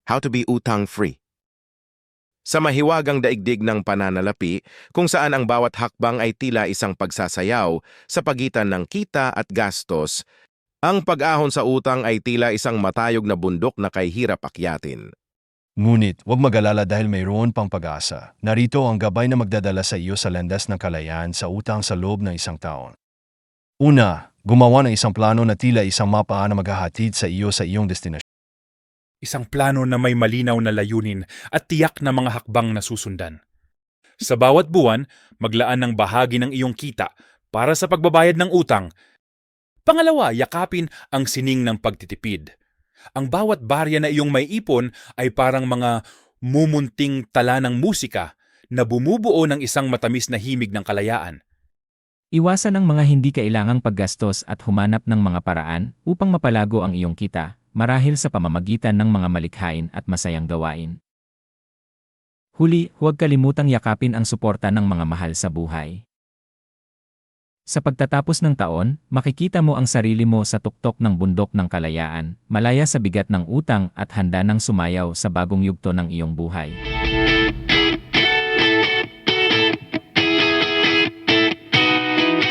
How to be utang-free. Sa mahiwagang daigdig ng pananalapi, kung saan ang bawat hakbang ay tila isang pagsasayaw sa pagitan ng kita at gastos, ang pag-ahon sa utang ay tila isang matayog na bundok na kay hirap akyatin. Ngunit, huwag mag-alala dahil mayroon pang pag-asa. Narito ang gabay na magdadala sa iyo sa landas ng kalayaan sa utang sa loob ng isang taon. Una, gumawa ng isang plano na tila isang mapa na maghahatid sa iyo sa iyong destinasyon. Isang plano na may malinaw na layunin at tiyak na mga hakbang na susundan. Sa bawat buwan, maglaan ng bahagi ng iyong kita para sa pagbabayad ng utang. Pangalawa, yakapin ang sining ng pagtitipid. Ang bawat barya na iyong may ipon ay parang mga mumunting tala ng musika na bumubuo ng isang matamis na himig ng kalayaan. Iwasan ang mga hindi kailangang paggastos at humanap ng mga paraan upang mapalago ang iyong kita, marahil sa pamamagitan ng mga malikhain at masayang gawain. Huli, huwag kalimutang yakapin ang suporta ng mga mahal sa buhay. Sa pagtatapos ng taon, makikita mo ang sarili mo sa tuktok ng bundok ng kalayaan, malaya sa bigat ng utang at handa ng sumayaw sa bagong yugto ng iyong buhay.